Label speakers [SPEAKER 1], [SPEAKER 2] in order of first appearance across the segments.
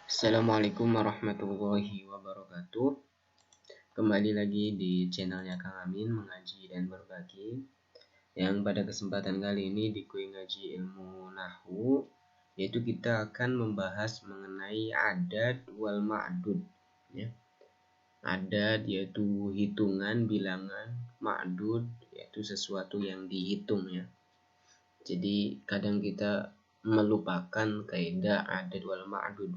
[SPEAKER 1] Assalamualaikum warahmatullahi wabarakatuh. Kembali lagi di channelnya Kang Amin mengaji dan berbagi. Yang pada kesempatan kali ini di kuis ngaji ilmu Nahwu, yaitu kita akan membahas mengenai adad wal ma'dud. Ya. Adad yaitu hitungan, bilangan, ma'dud yaitu sesuatu yang dihitung ya. Jadi kadang kita melupakan kaidah adad wal ma'dud.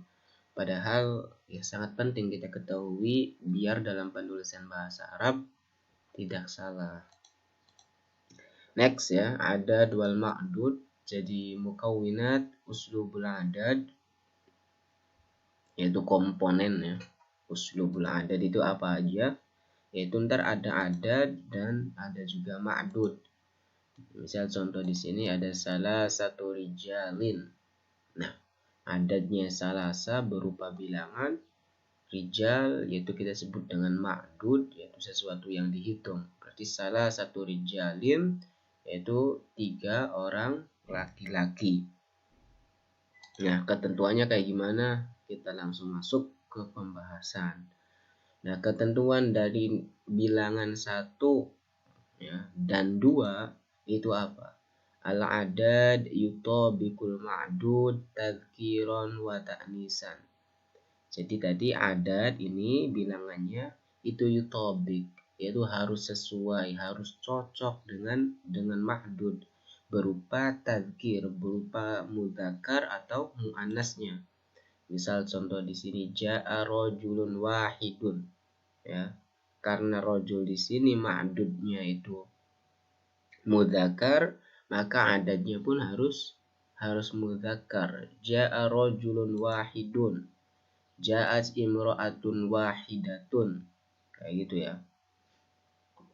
[SPEAKER 1] Padahal ya sangat penting kita ketahui biar dalam penulisan bahasa Arab tidak salah. Next ya, adad wal ma'dud. Jadi mukawwinat uslubul adad yaitu komponen ya. Uslubul adad itu apa aja? Yaitu ntar ada adad dan ada juga ma'dud. Misal contoh di sini ada salah satu rijalin. Nah, adadnya salasa berupa bilangan, rijal yaitu kita sebut dengan ma'dud yaitu sesuatu yang dihitung. Berarti salah satu rijalin yaitu 3 orang laki-laki. Nah, ketentuannya kayak gimana? Kita langsung masuk ke pembahasan. Nah, ketentuan dari bilangan 1 ya, dan 2 itu apa? Al-adad yutabiqul ma'dud tadhkiran wa ta'nisan. Jadi tadi adad ini bilangannya itu yutobik, yaitu harus sesuai, harus cocok dengan ma'dud berupa tadzkir, berupa mudzakkar atau muannasnya. Misal contoh di sini ja'a rajulun wahidun ya. Karena rajul di sini ma'dudnya itu mudzakkar, maka adadnya pun harus mudzakkar. Ja'a rajulun wahidun. Ja'at imra'atun wahidatun. Kayak gitu ya.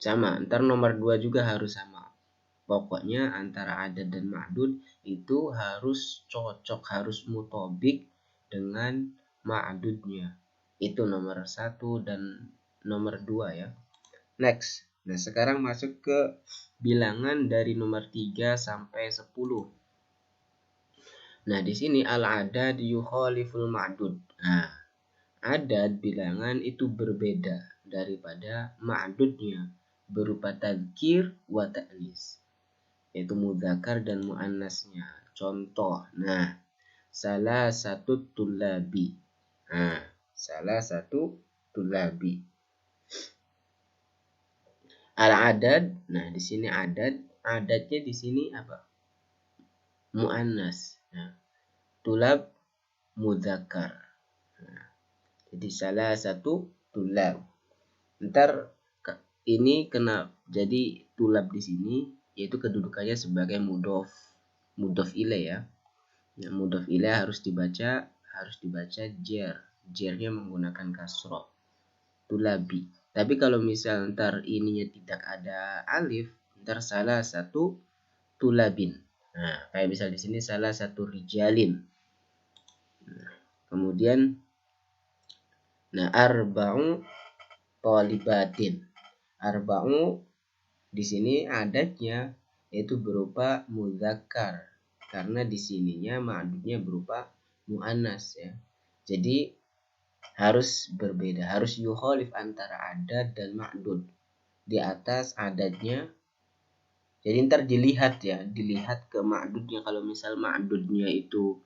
[SPEAKER 1] Sama, ntar nomor 2 juga harus sama. Pokoknya antara adad dan ma'dud itu harus cocok, harus mutobik dengan ma'dudnya. Itu nomor 1 dan nomor 2 ya. Next. Nah, sekarang masuk ke bilangan dari nomor 3 sampai 10. Nah, di sini al-adad yukhaliful ma'dud. Nah, adad bilangan itu berbeda daripada ma'dudnya berupa tadzkir wa ta'nis, yaitu mudzakkar dan muannasnya. Contoh, nah, salah satu tulabi. Nah, salah satu tulabi. Al-adad, nah di sini adadnya di sini apa? Muannas. Nah, tulab mudzakkar. Nah, jadi salah satu tulab. Ntar ini kena jadi tulab di sini yaitu kedudukannya sebagai mudhof ilaih ya. Nah, mudhof ilaih harus dibaca jer. Jernya menggunakan kasroh. Tulabi. Tapi kalau misal ntar ininya tidak ada alif, ntar salah satu tulabin. Nah, kayak misal di sini salah satu rijalin. Nah, kemudian arba'u thalibatin. Arba'u di sini adatnya yaitu berupa mudzakkar karena di sininya ma'dudnya berupa muannas ya. Jadi harus berbeda, harus yukhalif antara adad dan ma'dud. Di atas adadnya, jadi ntar dilihat ke ma'dudnya. Kalau misal ma'dudnya itu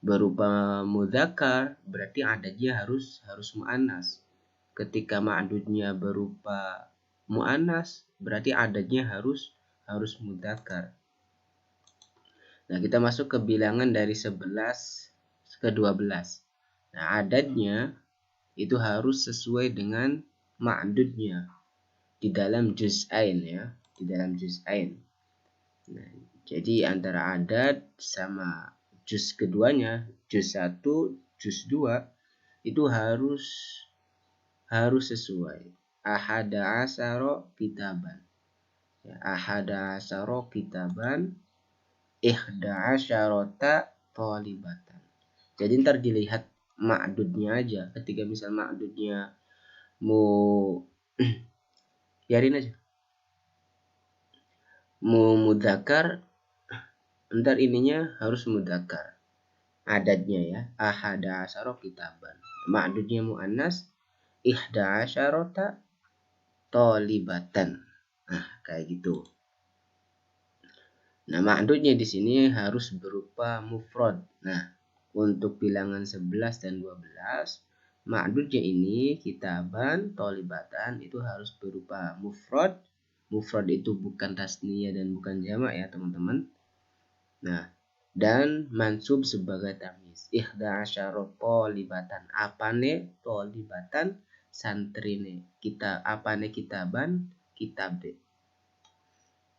[SPEAKER 1] berupa mudzakkar, berarti adadnya harus muannas. Ketika ma'dudnya berupa muannas, berarti adadnya harus mudzakkar. Nah, kita masuk ke bilangan dari 11 ke 12. Nah, adadnya itu harus sesuai dengan ma'dudnya di dalam juz'ain ya, di dalam juz'ain. Nah, jadi antara adad sama juz keduanya, juz 1, juz 2 itu harus sesuai. Ahada asyara kitaban. Ya, ahada asyara kitaban, ihda asyarata thalibatan. Jadi ntar dilihat ma'dudnya aja. Ketika misal ma'dudnya mau biarin aja, mau mudzakkar, ntar ininya harus mudzakkar. adadnya ya, ahada asyara kitaban. Ma'dudnya muannas, ihda asyarata tolibatan. Nah, kayak gitu. Nah, ma'dudnya di sini harus berupa mufrad. Nah, untuk bilangan 11 dan 12, ma'dudnya ini kitaban, tolibatan itu harus berupa mufrad. Mufrad itu bukan tasniyah dan bukan jamak ya, teman-teman. Nah, dan mansub sebagai tamyiz. Ihda asyara tolibatan. Apane tolibatan? Santrine. Kita apane kitaban? Kitab.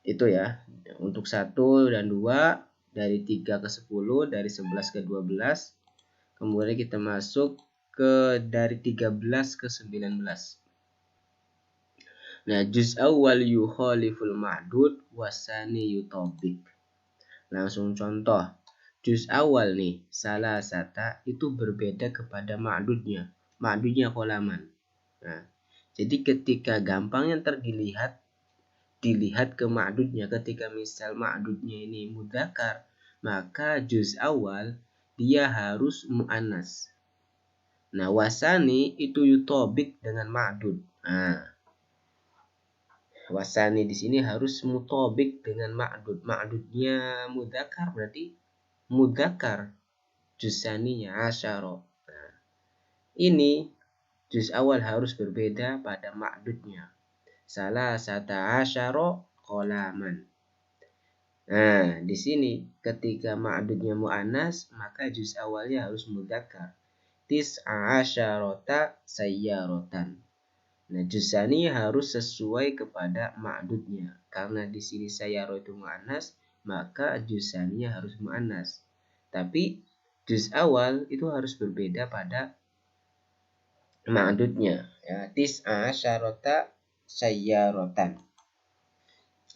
[SPEAKER 1] Itu ya. Untuk 1 dan 2 dari 3 ke 10, dari 11 ke 12. Kemudian kita masuk ke dari 13 ke 19. Nah, juz awal yukhaliful ma'dud wasani yutobik. Langsung contoh. Juz awal nih, salah sata itu berbeda kepada ma'dudnya. Ma'dudnya qolaman. Nah, jadi ketika gampang yang dilihat ke ma'dudnya, ketika misal ma'dudnya ini mudzakkar, maka juz awal dia harus muannas. Nah, wasani itu yutobik dengan ma'dud. Nah, wasani di sini harus mutobik dengan ma'dud. Ma'dudnya mudzakkar berarti mudzakkar. Juzaninya asyara. Nah, ini juz awal harus berbeda pada ma'dudnya. Salah sata asyara qolaman. Nah, di sini ketika ma'dudnya muannas, maka juz awalnya harus mudzakkar. Tis'a asyarata sayyaratan. Nah, juzani harus sesuai kepada ma'dudnya. Karena di sini sayyara itu muannas, maka juzaninya harus muannas. Tapi juz awal itu harus berbeda pada ma'dudnya ya. Tis'a asyarata sayyaratan.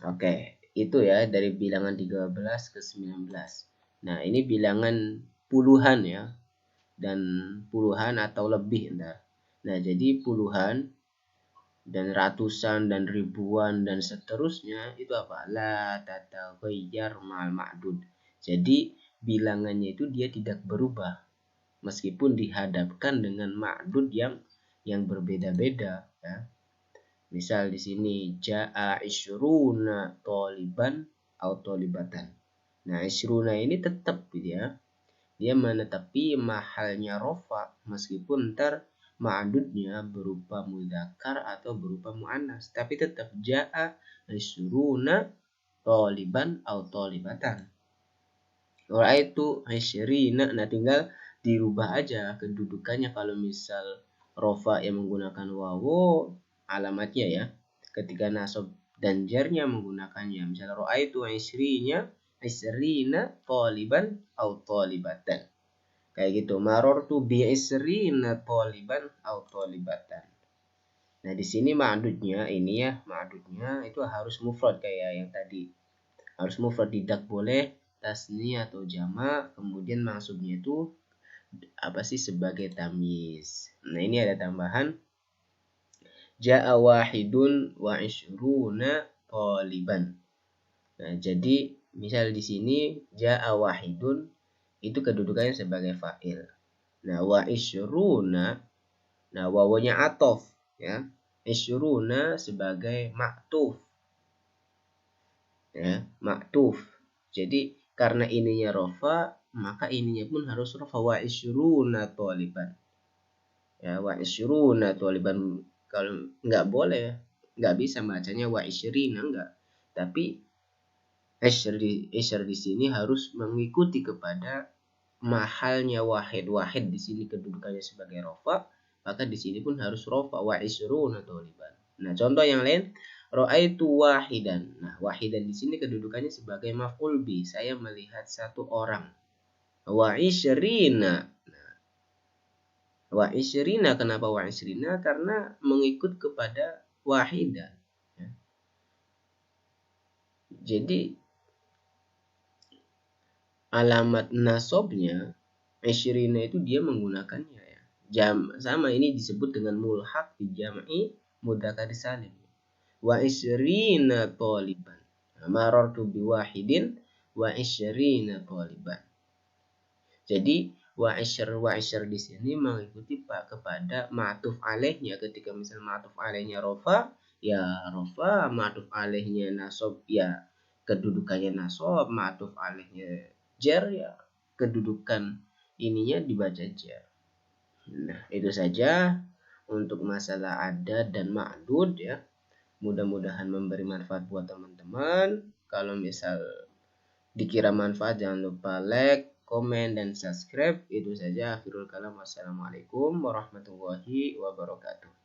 [SPEAKER 1] Oke, itu ya dari bilangan 13 ke 19. Nah, ini bilangan puluhan ya. Dan puluhan atau lebih entar. Nah, jadi puluhan dan ratusan dan ribuan dan seterusnya itu apa? La tataghayyar ma'al ma'dud. Jadi bilangannya itu dia tidak berubah meskipun dihadapkan dengan ma'dud yang berbeda-beda ya. Misal di sini jaa isyruna toliban atau tolibatan. Nah, isyruna ini tetap gitu ya. Dia menetapi mahalnya rofa meskipun ntar ma'dudnya berupa mudzakkar atau berupa muannas, tapi tetap jaa isyruna toliban atau tolibatan. Itu isyrina, nah tinggal dirubah aja kedudukannya. Kalau misal rofa yang menggunakan wawu alamatnya ya, ketika nasab dan jarnya menggunakannya. Misalnya ra'aitu isrina taliban atau talibatan. Kayak gitu. Marartu bi isrina taliban atau talibatan. Nah, di sini ma'dudnya ini ya, ma'dudnya itu harus mufrad kayak yang tadi. Harus mufrad, tidak boleh tasni atau jama', kemudian maksudnya itu apa sih sebagai tamyiz. Nah, ini ada tambahan ja'a wahidun wa isyruna taliban. Nah, jadi misal di sini ja'a wahidun itu kedudukannya sebagai fa'il. Nah, wa isyruna, nah wawunya atof ya. Isyruna sebagai maktuf. Ya, maktuf. Jadi karena ininya rofa, maka ininya pun harus rofa. Wa isyruna taliban. Ya, wa isyruna taliban. Kalau nggak boleh, nggak bisa bacanya wa isyrina, enggak. Tapi isr di sini harus mengikuti kepada mahalnya wahid. Wahid di sini kedudukannya sebagai rofa, maka di sini pun harus rofa. Wa isyruna taliban. Nah, contoh yang lain, ra'aitu wahidan. Nah, wahidan di sini kedudukannya sebagai maf'ul bi. Saya melihat satu orang. Wa isyrina. Wa isyrina, kenapa wa isyrina? Karena mengikut kepada wahidan. Ya. Jadi alamat nasobnya isyrina itu dia menggunakannya ya. Sama ini disebut dengan mulhaq di jam'i mudzakkar salim. Wa isyrina taliban. Marartu bi wahidin wa isyrina taliban. Jadi wa isyr di sini mengikuti kepada ma'tuf alaihnya. Ketika misal ma'tuf alaihnya rofa, ya rofa, ma'tuf alaihnya nasab, ya kedudukannya nasab, ma'tuf alaihnya jar, ya kedudukan ininya dibaca jar. Nah, itu saja untuk masalah adad dan ma'dud ya. Mudah-mudahan memberi manfaat buat teman-teman. Kalau misal dikira manfaat, jangan lupa like, komen, dan subscribe. Itu saja, akhirul kalam. Wassalamualaikum warahmatullahi wabarakatuh.